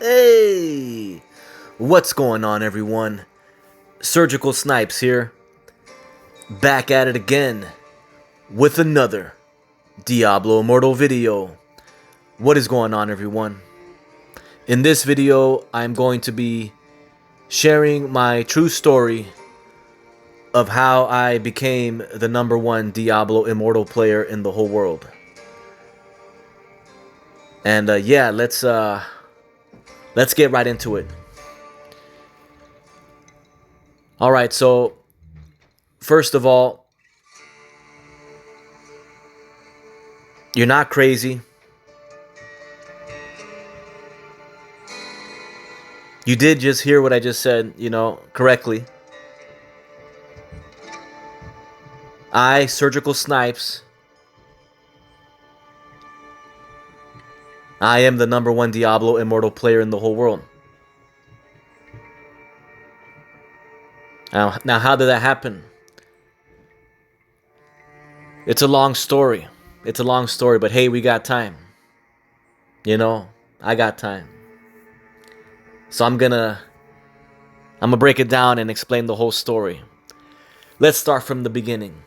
Hey, what's going on, everyone? SurgicalSnipes here, back at it again with another Diablo Immortal video. What is going on, everyone? In this video, I'm going to be sharing my true story of how I became the #1 Diablo Immortal player in the whole world. And yeah, let's get right into it. All right, so first of all, you're not crazy. You did just hear what I just said, correctly. I, SurgicalSnipes, I am the #1 Diablo Immortal player in the whole world. Now, how did that happen? It's a long story. It's a long story, but hey, we got time. I got time. So I'm gonna break it down and explain the whole story. Let's start from the beginning.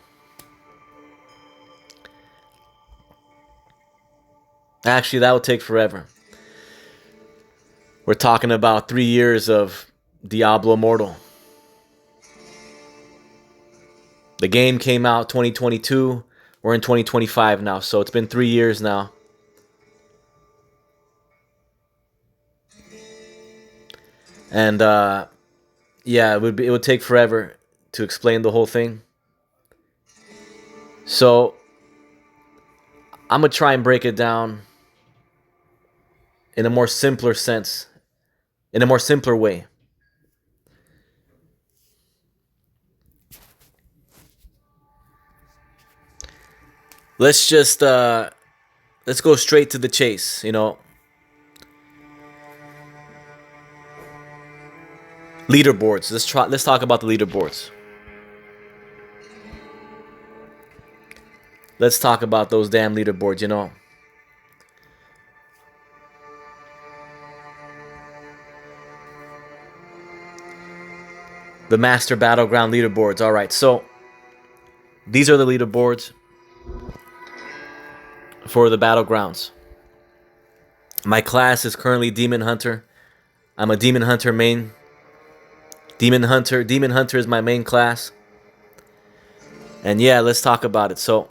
Actually, that would take forever. We're talking about 3 years of Diablo Immortal. The game came out 2022. We're in 2025 now, so it's been 3 years now. And yeah, it would take forever to explain the whole thing. So I'm gonna try and break it down in a more simpler sense, in a more simpler way. Let's just let's go straight to the chase, Leaderboards. Let's talk about the leaderboards. Let's talk about those damn leaderboards, The Master Battleground leaderboards. All right, so these are the leaderboards for the Battlegrounds. My class is currently Demon Hunter. I'm a Demon Hunter main. Demon Hunter is my main class. And yeah, let's talk about it. So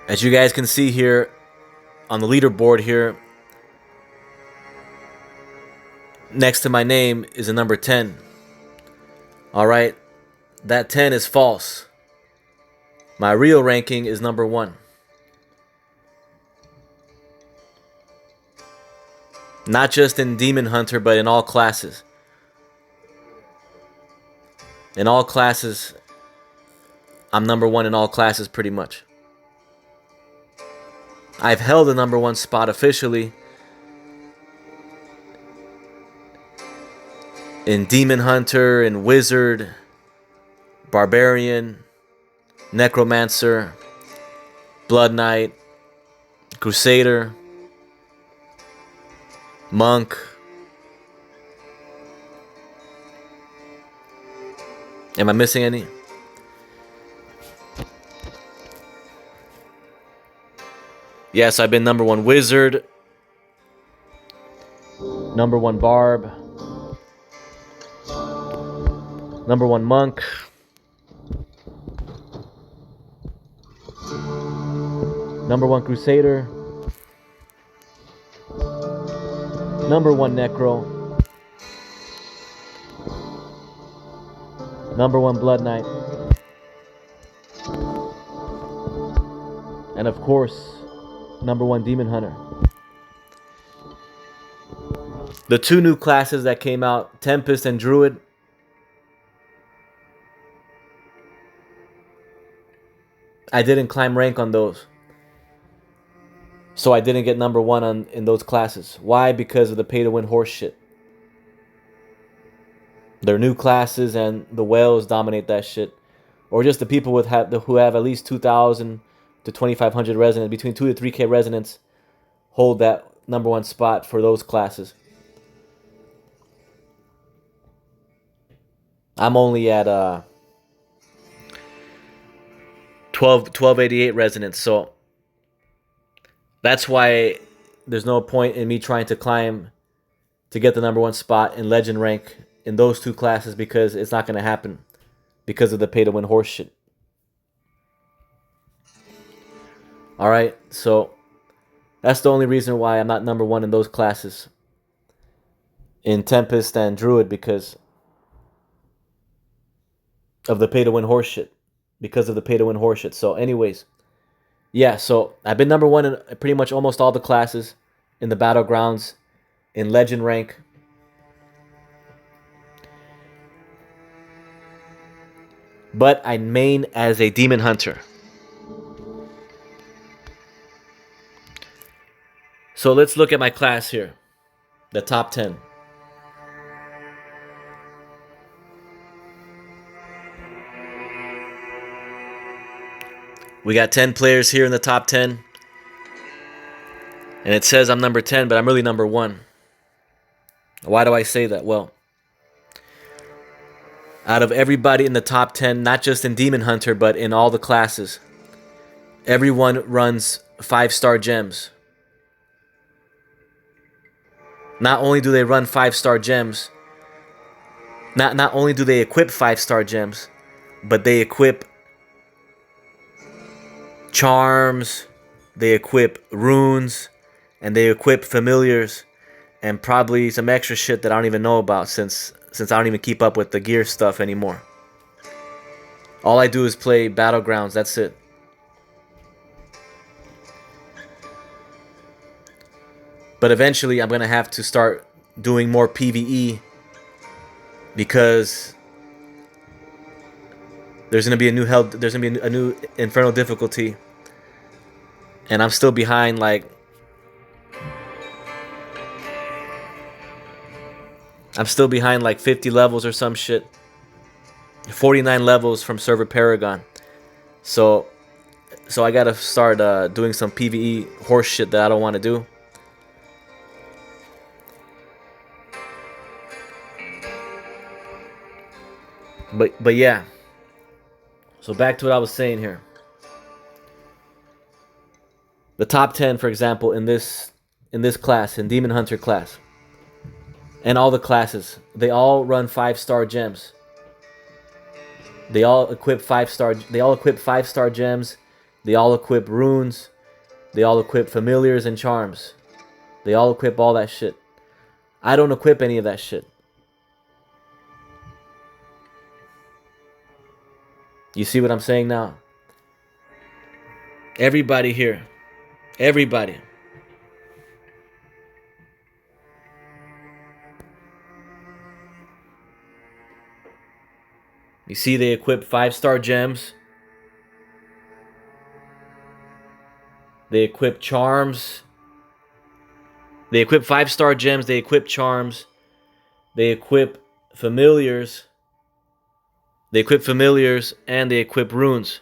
as you guys can see here on the leaderboard here, next to my name is a number 10. All right, that 10 is false. My real ranking is #1. Not just in Demon Hunter, but in all classes. In all classes, I'm #1 in all classes pretty much. I've held the #1 spot officially in Demon Hunter, in Wizard, Barbarian, Necromancer, Blood Knight, Crusader, Monk. Am I missing any? Yes, I've been #1 Wizard, #1 Barb, #1 Monk, #1 Crusader, #1 Necro, #1 Blood Knight, and of course, #1 Demon Hunter. The 2 new classes that came out, Tempest and Druid, I didn't climb rank on those. So I didn't get #1 in those classes. Why? Because of the pay-to-win horse shit. They're new classes and the whales dominate that shit. or just the people who have at least 2,000 to 2,500 residents, between 2 to 3K residents, hold that #1 spot for those classes. I'm only at 1288 residents, so that's why there's no point in me trying to climb to get the #1 spot in legend rank in those two classes, because it's not going to happen because of the pay to win horse shit. All right, so that's the only reason why I'm not #1 in those classes in Tempest and Druid, because of the pay to win horse shit. So anyways, yeah, so I've been #1 in pretty much almost all the classes in the battlegrounds in legend rank. But I main as a demon hunter. So let's look at my class here. The top 10. We got 10 players here in the top 10. And it says I'm number 10, but I'm really #1. Why do I say that? Well, out of everybody in the top 10, not just in Demon Hunter, but in all the classes, everyone runs 5-star gems. Not only do they run 5-star gems, not only do they equip 5-star gems, but they equip charms, they equip runes, and they equip familiars, and probably some extra shit that I don't even know about, since I don't even keep up with the gear stuff anymore. All I do is play Battlegrounds, that's it. But eventually I'm gonna have to start doing more PvE, because there's gonna be a new Infernal difficulty, and I'm still behind like I'm still behind like 50 levels or some shit. 49 levels from Server Paragon. So I gotta start doing some PvE horse shit that I don't want to do. But yeah. So back to what I was saying here. The top 10, for example, in this class, in Demon Hunter class, and all the classes, they all run 5-star gems. They all equip 5-star. They all equip 5-star gems. They all equip runes. They all equip familiars and charms. They all equip all that shit. I don't equip any of that shit. You see what I'm saying now? Everybody here. Everybody. You see they equip 5-star gems. They equip charms. They equip 5-star gems. They equip charms. They equip familiars. They equip familiars and they equip runes.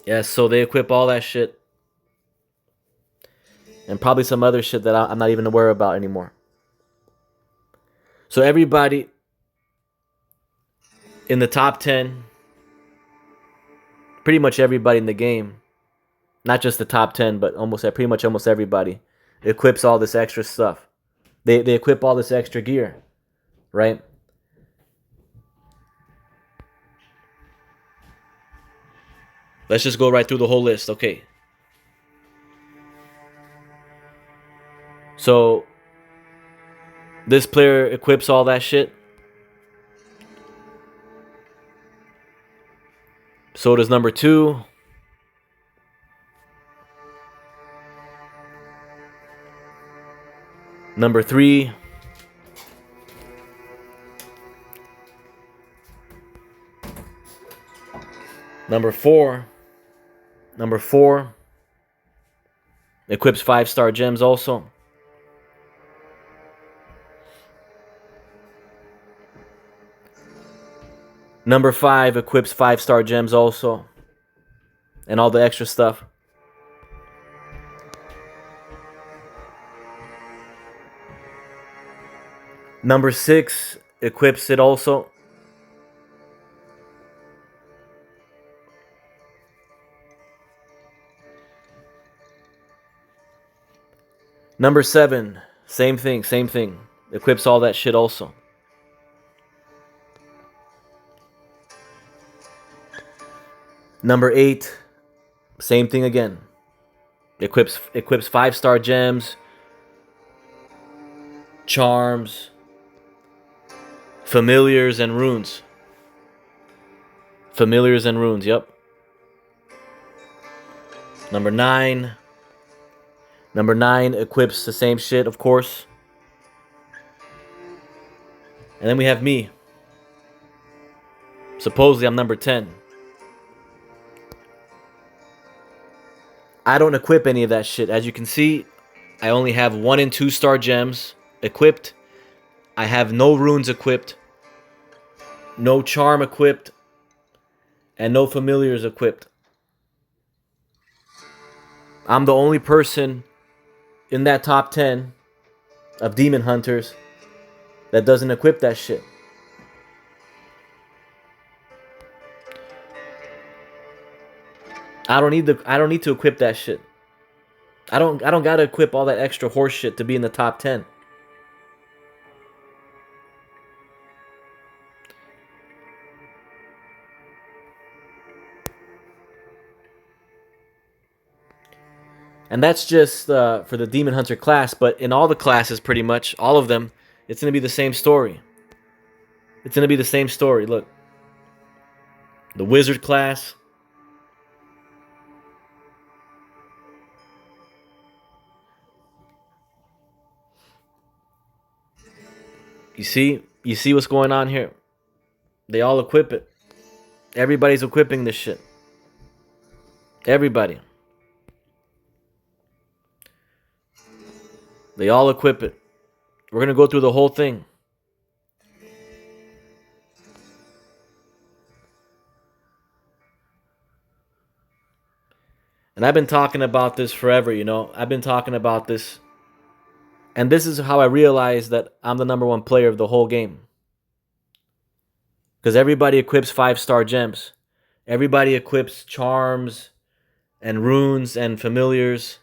Yes, so they equip all that shit. And probably some other shit that I'm not even aware about anymore. So everybody in the top 10, pretty much everybody in the game, not just the top 10, but pretty much almost everybody, equips all this extra stuff. They equip all this extra gear, right? Let's just go right through the whole list. Okay. So this player equips all that shit. So does number 2. Number 3. Number 4. Number 4. Equips 5-star gems also. Number 5 equips 5-star gems also. And all the extra stuff. Number 6 equips it also. Number 7, same thing. Equips all that shit also. Number 8, same thing again. Equips 5-star gems, charms, familiars, and runes. Familiars and runes, yep. Number 9. Number 9 equips the same shit, of course. And then we have me. Supposedly I'm number 10. I don't equip any of that shit. As you can see, I only have 1 and 2-star gems equipped. I have no runes equipped, no charm equipped, and no familiars equipped. I'm the only person in that top 10 of demon hunters that doesn't equip that shit. I don't need to equip that shit. I don't gotta equip all that extra horse shit to be in the top 10. And that's just for the Demon Hunter class, but in all the classes, pretty much, all of them, it's going to be the same story. It's going to be the same story. Look. The Wizard class. You see what's going on here? They all equip it. Everybody's equipping this shit. Everybody. They all equip it. We're going to go through the whole thing. And I've been talking about this forever, you know. I've been talking about this. And this is how I realized that I'm the number 1 player of the whole game. Because everybody equips 5-star gems. Everybody equips charms and runes and familiars.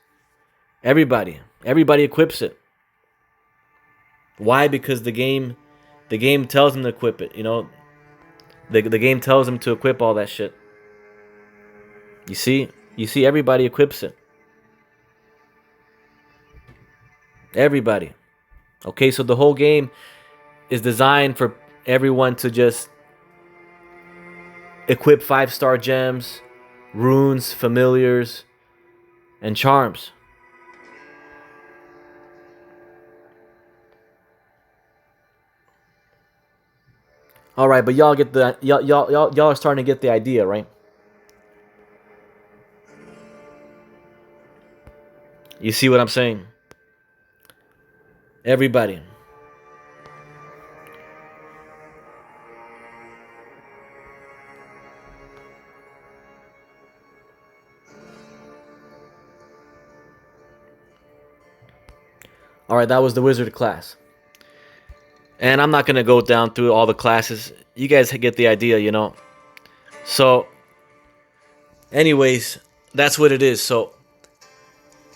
Everybody equips it. Why? Because the game tells them to equip it, you know. The game tells them to equip all that shit. You see everybody equips it. Everybody. Okay, so the whole game is designed for everyone to just equip 5-star gems, runes, familiars, and charms. All right, but y'all get the y'all are starting to get the idea, right? You see what I'm saying? Everybody. All right, that was the wizard class. And I'm not going to go down through all the classes. You guys get the idea, you know. So, anyways, that's what it is. So,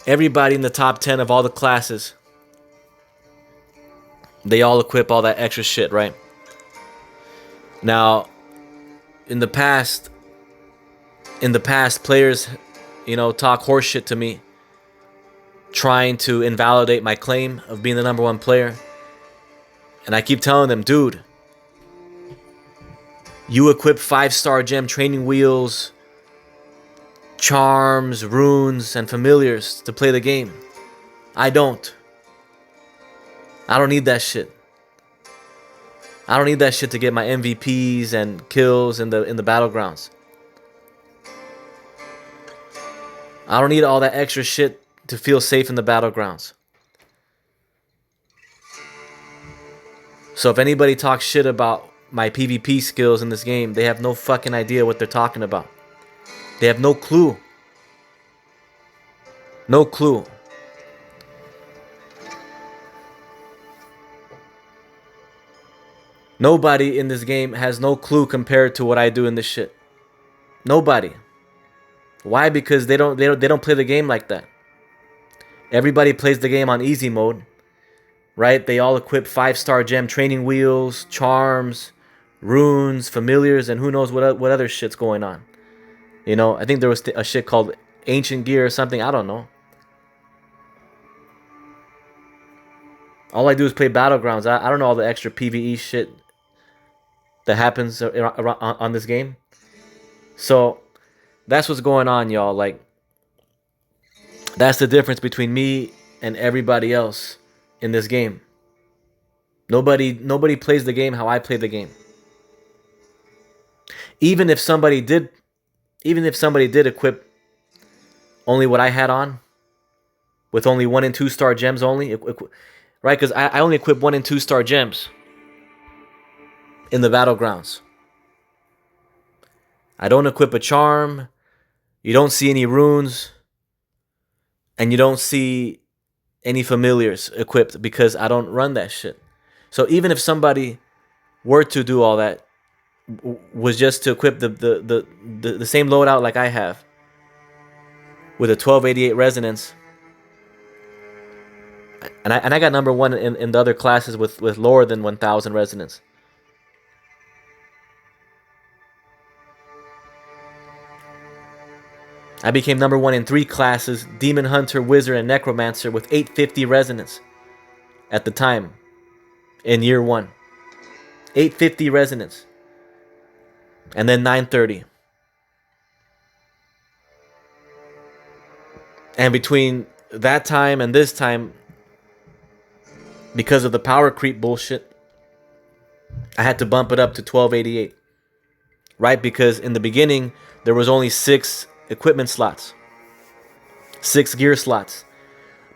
everybody in the top 10 of all the classes, they all equip all that extra shit, right? Now, in the past, players, you know, talk horse shit to me, trying to invalidate my claim of being the number 1 player. And I keep telling them, dude, you equip 5-star gem training wheels, charms, runes, and familiars to play the game. I don't. I don't need that shit. I don't need that shit to get my MVPs and kills in the battlegrounds. I don't need all that extra shit to feel safe in the battlegrounds. So if anybody talks shit about my PvP skills in this game, they have no fucking idea what they're talking about. They have no clue. No clue. Nobody in this game has no clue compared to what I do in this shit. Nobody. Why? Because they don't play the game like that. Everybody plays the game on easy mode, right? They all equip 5-star gem training wheels, charms, runes, familiars, and who knows what other shit's going on. You know, I think there was a shit called ancient gear or something. I don't know. All I do is play battlegrounds. I don't know all the extra PvE shit that happens on this game. So that's what's going on, y'all. Like, that's the difference between me and everybody else in this game. Nobody plays the game how I play the game. Even if somebody did equip only what I had on, with only 1 and 2 star gems only, right? Because I only equip 1 and 2 star gems in the battlegrounds. I don't equip a charm. You don't see any runes. And you don't see any familiars equipped because I don't run that shit. So even if somebody were to do all that, was just to equip the same loadout like I have, with a 1288 resonance, and I got number 1 in the other classes with lower than 1000 resonance. I became number 1 in 3 classes, Demon Hunter, Wizard, and Necromancer, with 850 resonance at the time, in year 1. 850 resonance. And then 930. And between that time and this time, because of the power creep bullshit, I had to bump it up to 1288. Right? Because in the beginning, there was only 6 equipment slots, 6 gear slots.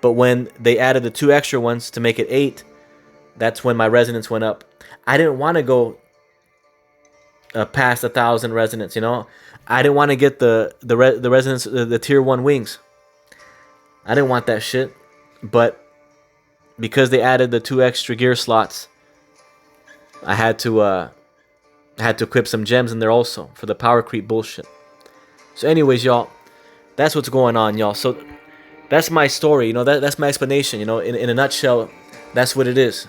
But when they added the 2 extra ones to make it 8, that's when my resonance went up. I didn't want to go past 1000 resonance, you know. I didn't want to get the resonance, the tier 1 wings. I didn't want that shit. But because they added the 2 extra gear slots, I had to equip some gems in there also for the power creep bullshit. So anyways, y'all, that's what's going on, y'all. So that's my story, you know, that's my explanation, you know, in a nutshell, that's what it is.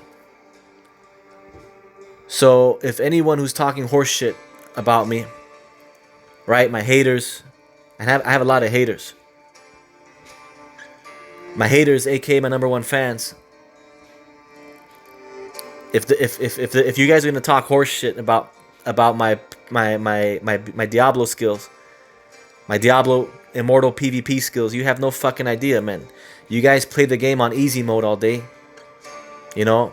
So if anyone who's talking horse shit about me, right, my haters, and I have a lot of haters. My haters, aka my number 1 fans. If you guys are gonna talk horse shit about my Diablo skills, my Diablo Immortal PvP skills, you have no fucking idea, man. You guys play the game on easy mode all day. You know,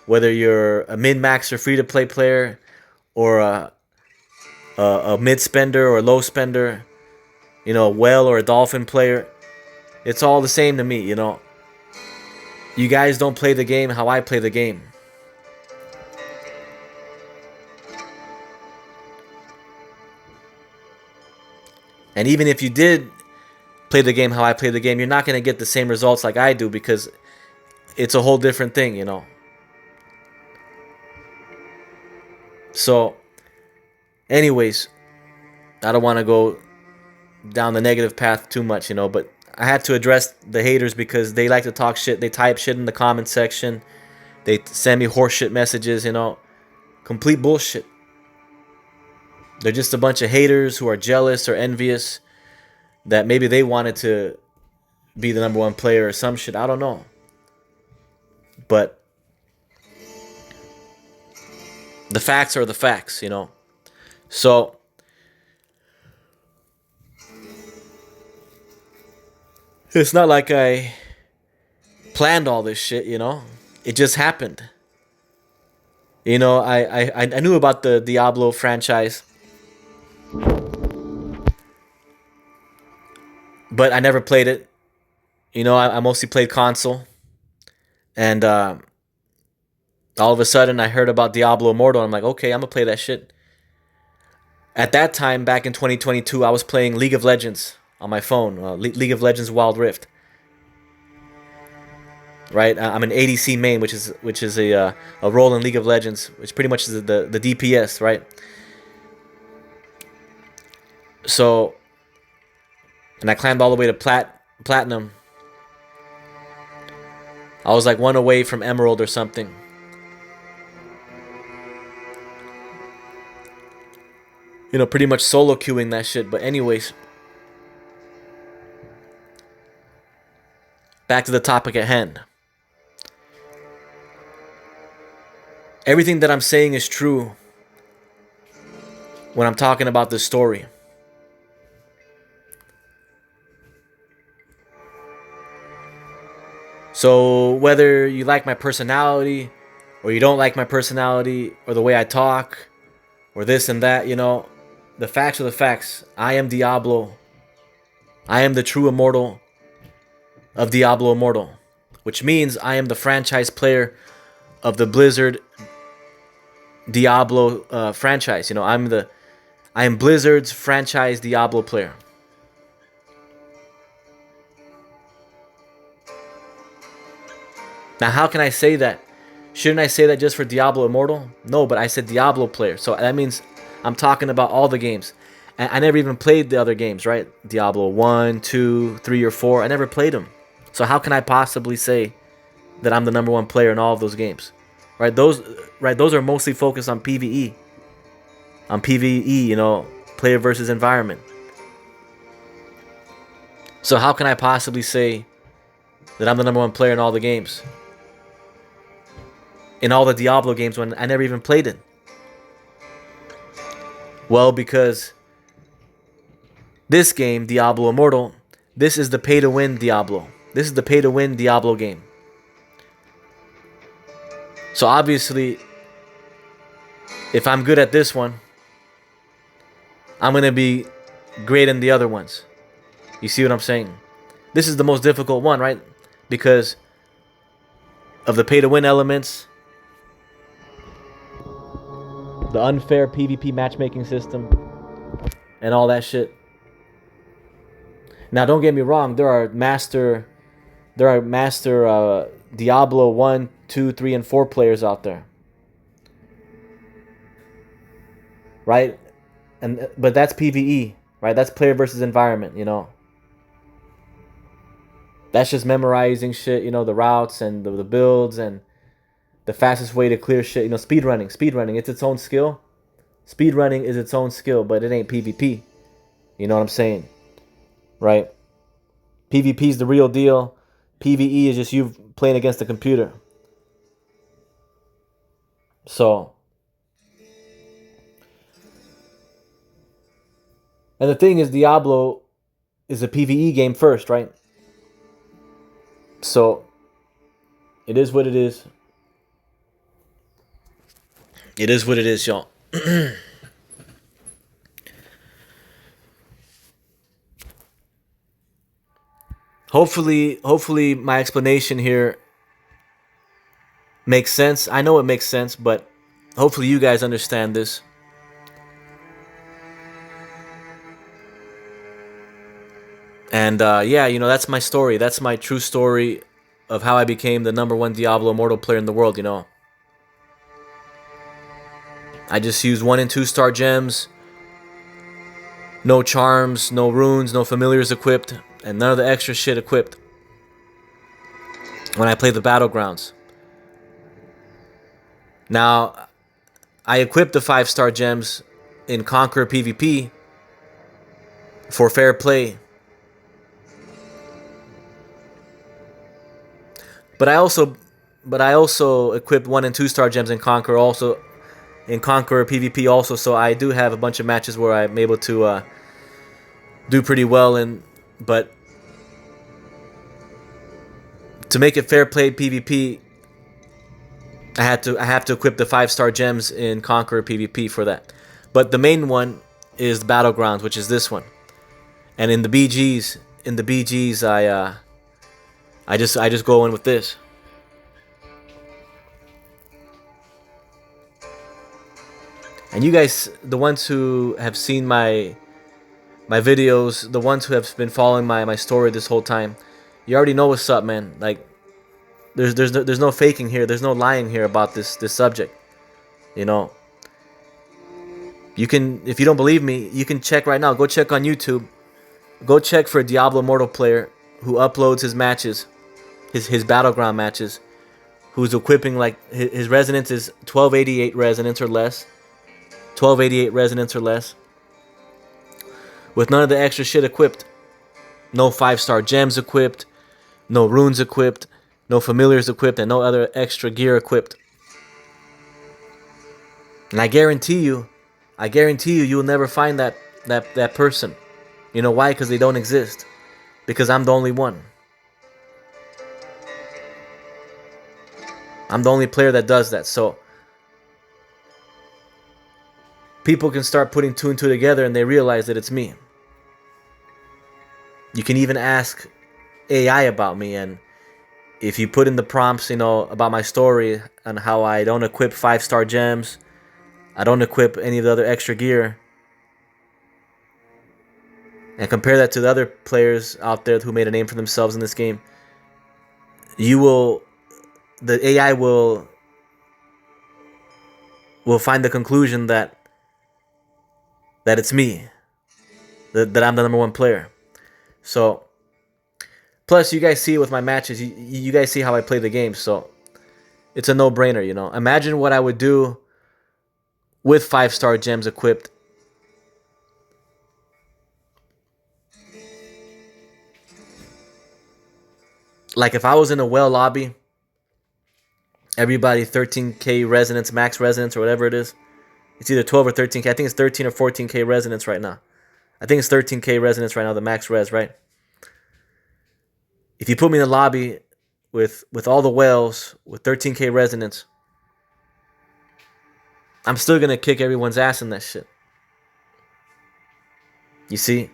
whether you're a min-max or free-to-play player, or a mid-spender or low spender, you know, whale or a dolphin player, it's all the same to me, you know. You guys don't play the game how I play the game. And even if you did play the game how I play the game, you're not going to get the same results like I do, because it's a whole different thing, you know. So, anyways, I don't want to go down the negative path too much, you know, but I had to address the haters because they like to talk shit. They type shit in the comment section. They send me horseshit messages, you know. Complete bullshit. They're just a bunch of haters who are jealous or envious that maybe they wanted to be the number 1 player or some shit. I don't know. But the facts are the facts, you know. So it's not like I planned all this shit, you know. It just happened. You know, I knew about the Diablo franchise, but I never played it. You know, I mostly played console, and all of a sudden I heard about Diablo Immortal. I'm like, okay, I'm gonna play that shit. At that time, back in 2022, I was playing League of Legends on my phone, League of Legends Wild Rift. Right, I'm an ADC main, which is a role in League of Legends, which pretty much is the DPS, right? So, and I climbed all the way to platinum. I was like one away from Emerald or something. You know, pretty much solo queuing that shit. But anyways, back to the topic at hand. Everything that I'm saying is true when I'm talking about this story. So whether you like my personality or you don't like my personality or the way I talk or this and that, you know, the facts are the facts. I am Diablo. I am the true immortal of Diablo Immortal, which means I am the franchise player of the Blizzard Diablo franchise. You know, I am Blizzard's franchise Diablo player. Now, how can I say that? Shouldn't I say that just for Diablo Immortal? No, but I said Diablo player. So that means I'm talking about all the games. And I never even played the other games, right? Diablo 1, 2, 3, or 4. I never played them. So how can I possibly say that I'm the #1 player in all of those games? Right? Those are mostly focused on PvE. On PvE, you know, player versus environment. So how can I possibly say that I'm the #1 player in all the games? In all the Diablo games when I never even played it? Well, because this game, Diablo Immortal, this is the pay-to-win Diablo. This is the pay-to-win Diablo game. So obviously, if I'm good at this one, I'm going to be great in the other ones. You see what I'm saying? This is the most difficult one, right? Because of the pay-to-win elements, the unfair PvP matchmaking system, and all that shit. Now, don't get me wrong. There are master Diablo 1, 2, 3, and 4 players out there, right? But that's PvE, right? That's player versus environment, you know. That's just memorizing shit, you know, the routes and the builds and the fastest way to clear shit. You know, speedrunning, it's its own skill. Speedrunning is its own skill, but it ain't PvP. You know what I'm saying? Right? PvP is the real deal. PvE is just you playing against the computer. So, and the thing is, Diablo is a PvE game first, right? So, it is what it is. It is what it is, y'all. Hopefully my explanation here makes sense. I know it makes sense, but hopefully you guys understand this. And yeah, you know, that's my story. That's my true story of how I became the #1 Diablo Immortal player in the world, you know. I just used 1 and 2 star gems. No charms, no runes, no familiars equipped, and none of the extra shit equipped when I played the battlegrounds. Now, I equipped the 5-star gems in Conqueror PvP for fair play. But I also equipped 1 and 2 star gems in Conqueror PvP also, so I do have a bunch of matches where I'm able to do pretty well in. But to make it fair play PvP, I have to equip the 5-star gems in Conqueror PvP for that. But the main one is the Battlegrounds, which is this one. And in the BGs, I just go in with this. And you guys, the ones who have seen my videos, the ones who have been following my story this whole time, you already know what's up, man. Like, there's no faking here. There's no lying here about this subject. You know, you can, if you don't believe me, you can check right now. Go check on YouTube. Go check for a Diablo Immortal player who uploads his matches, his battleground matches, who's equipping, like, his resonance is 1288 resonance or less. 1288 resonance or less. With none of the extra shit equipped. No 5-star gems equipped. No runes equipped. No familiars equipped. And no other extra gear equipped. And I guarantee you, you'll never find that person. You know why? Because they don't exist. Because I'm the only one. I'm the only player that does that. So people can start putting 2 and 2 together and they realize that it's me. You can even ask AI about me, and if you put in the prompts, you know, about my story and how I don't equip 5-star gems, I don't equip any of the other extra gear, and compare that to the other players out there who made a name for themselves in this game, the AI will find the conclusion that it's me, that I'm the #1 player. So, plus you guys see it with my matches. You guys see how I play the game, so it's a no-brainer, you know. Imagine what I would do with 5-star gems equipped. Like if I was in a well lobby, everybody 13k resonance, max resonance, or whatever it is. It's either 12 or 13k. I think it's 13 or 14k resonance right now. I think it's 13k resonance right now, the max res, right? If you put me in the lobby with all the whales with 13k resonance, I'm still gonna kick everyone's ass in that shit. You see?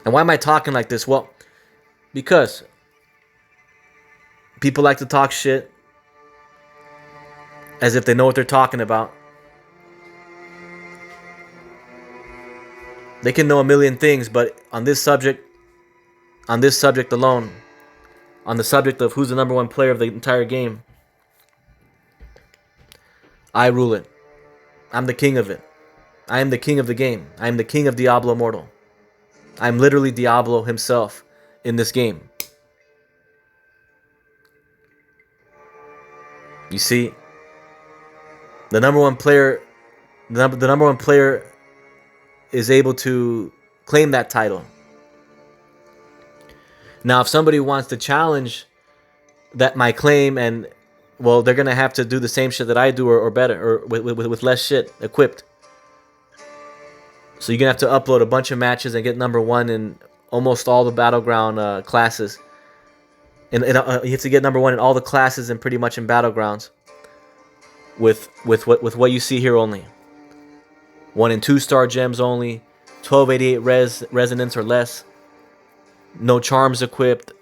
And why am I talking like this? Well, because people like to talk shit as if they know what they're talking about. They can know a million things, but on this subject alone, on the subject of who's the #1 player of the entire game, I rule it. I'm the king of it. I am the king of the game. I am the king of Diablo Immortal. I'm literally Diablo himself in this game. You see, the #1 player, the #1 player is able to claim that title. Now, if somebody wants to challenge my claim, and well, they're gonna have to do the same shit that I do, or better, or with less shit equipped. So you're gonna have to upload a bunch of matches and get #1 in almost all the battleground classes. And you have to get #1 in all the classes and pretty much in battlegrounds. With what you see here only. 1 and 2-star gems only. 1288 resonance or less. No charms equipped.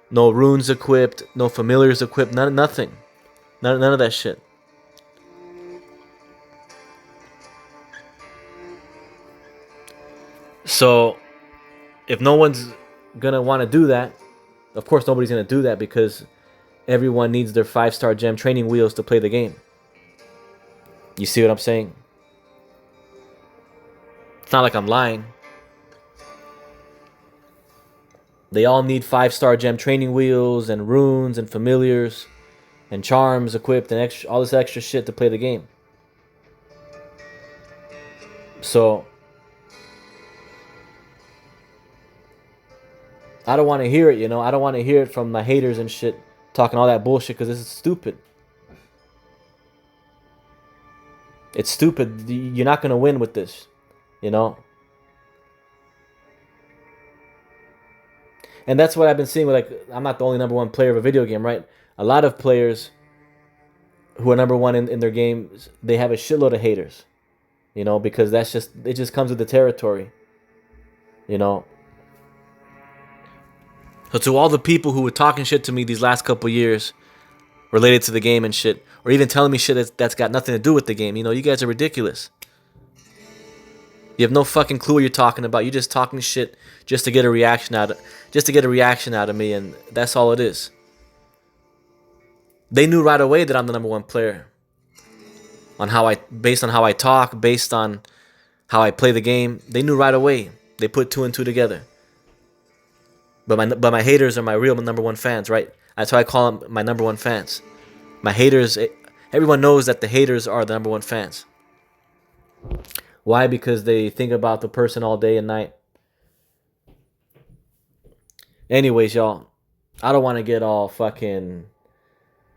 No runes equipped. No familiars equipped. Nothing. None of that shit. So, if no one's gonna want to do that, of course nobody's gonna do that, because everyone needs their 5-star gem training wheels to play the game. You see what I'm saying? It's not like I'm lying. They all need 5-star gem training wheels and runes and familiars and charms equipped and all this extra shit to play the game. So I don't want to hear it, you know. I don't want to hear it from my haters and shit talking all that bullshit, because this is stupid. It's stupid. You're not going to win with this, you know. And that's what I've been seeing with, like, I'm not the only #1 player of a video game, right? A lot of players who are #1 in their games, they have a shitload of haters. you know, because it just comes with the territory, you know. So to all the people who were talking shit to me these last couple years related to the game and shit, or even telling me shit that's got nothing to do with the game, you know, you guys are ridiculous. You have no fucking clue what you're talking about. You're just talking shit just to get a reaction out of me, and that's all it is. They knew right away that I'm the #1 player. Based on how I talk, based on how I play the game, they knew right away. They put 2 and 2 together. But my haters are my real #1 fans, right? That's why I call them my #1 fans. My haters, everyone knows that the haters are the #1 fans. Why? Because they think about the person all day and night. Anyways, y'all, I don't want to get all fucking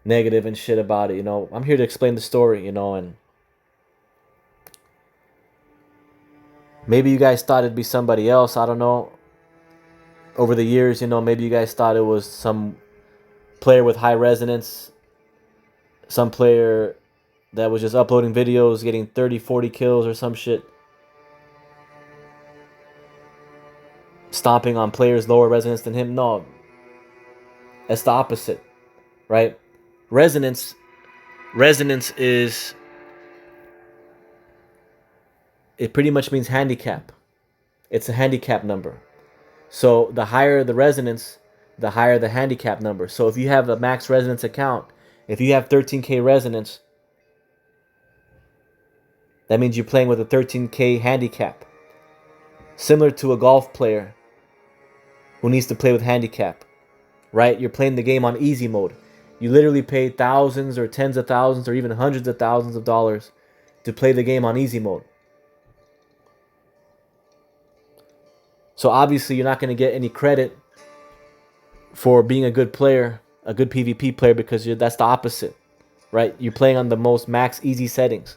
negative and shit about it, you know. I'm here to explain the story, you know, and maybe you guys thought it'd be somebody else. I don't know. Over the years, you know, maybe you guys thought it was some player with high resonance, some player that was just uploading videos, getting 30, 40 kills or some shit, stomping on players lower resonance than him. No, that's the opposite, right? Resonance is, it pretty much means handicap. It's a handicap number. So the higher the resonance, the higher the handicap number. So if you have a max resonance account, if you have 13k resonance, that means you're playing with a 13k handicap. Similar to a golf player who needs to play with handicap, right? You're playing the game on easy mode. You literally pay thousands or tens of thousands or even hundreds of thousands of dollars to play the game on easy mode. So obviously you're not going to get any credit for being a good player, a good PvP player, because that's the opposite, right? You're playing on the most max easy settings.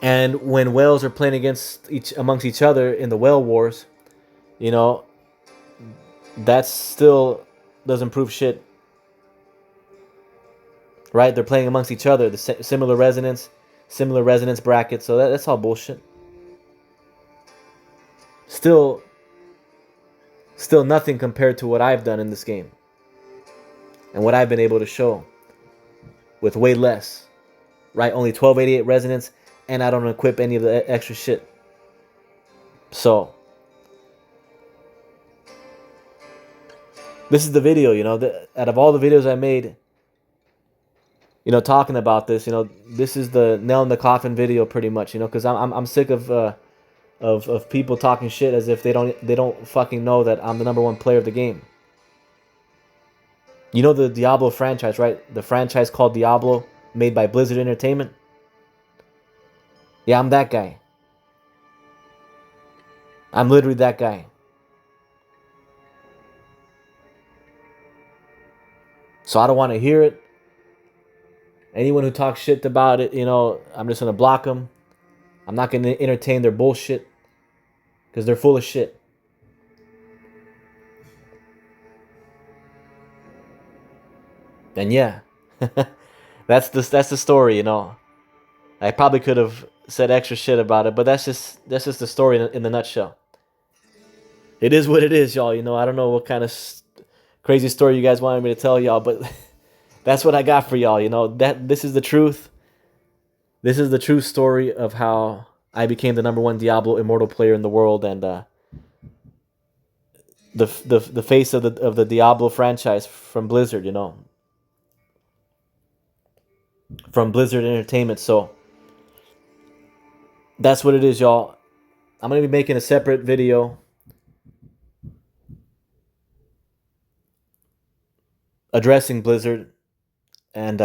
And when whales are playing amongst each other in the whale wars, you know, that still doesn't prove shit, right? They're playing amongst each other, the similar resonance brackets. So that's all bullshit. Still nothing compared to what I've done in this game and what I've been able to show with way less, right? Only 1288 resonance, and I don't equip any of the extra shit. So this is the video, you know, out of all the videos I made, you know, talking about this, you know, this is the nail in the coffin video pretty much, you know, because I'm sick of people talking shit as if they don't fucking know that I'm the #1 player of the game. You know the Diablo franchise, right? The franchise called Diablo, made by Blizzard Entertainment. Yeah, I'm that guy. I'm literally that guy. So I don't want to hear it. Anyone who talks shit about it, you know, I'm just going to block them. I'm not going to entertain their bullshit because they're full of shit. And yeah, that's the story, you know. I probably could have said extra shit about it, but that's just the story in the nutshell. It is what it is, y'all. You know, I don't know what kind of crazy story you guys wanted me to tell y'all, but that's what I got for y'all. You know, this is the truth. This is the true story of how I became the #1 Diablo Immortal player in the world, and the face of the Diablo franchise from Blizzard. You know, from Blizzard Entertainment. So that's what it is, y'all. I'm gonna be making a separate video addressing Blizzard, and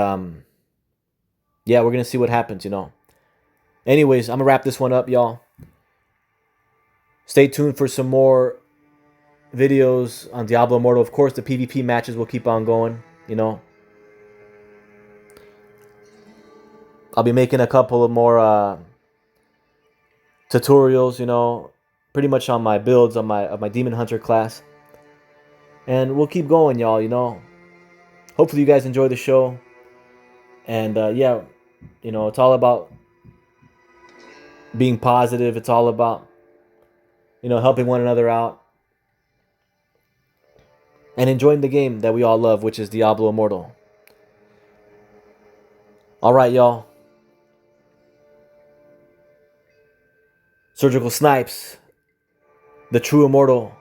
yeah, we're gonna see what happens, you know. Anyways, I'm gonna wrap this one up, y'all. Stay tuned for some more videos on Diablo Immortal. Of course, the PvP matches will keep on going, you know. I'll be making a couple of more tutorials, you know, pretty much on my builds of my Demon Hunter class. And we'll keep going, y'all, you know. Hopefully you guys enjoy the show. And yeah, You know, it's all about being positive. It's all about, you know, helping one another out and enjoying the game that we all love, which is Diablo Immortal. All right, y'all. SurgicalSnipes, the true immortal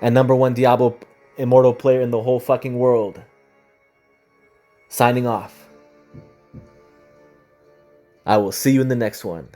and #1 Diablo Immortal player in the whole fucking world, signing off. I will see you in the next one.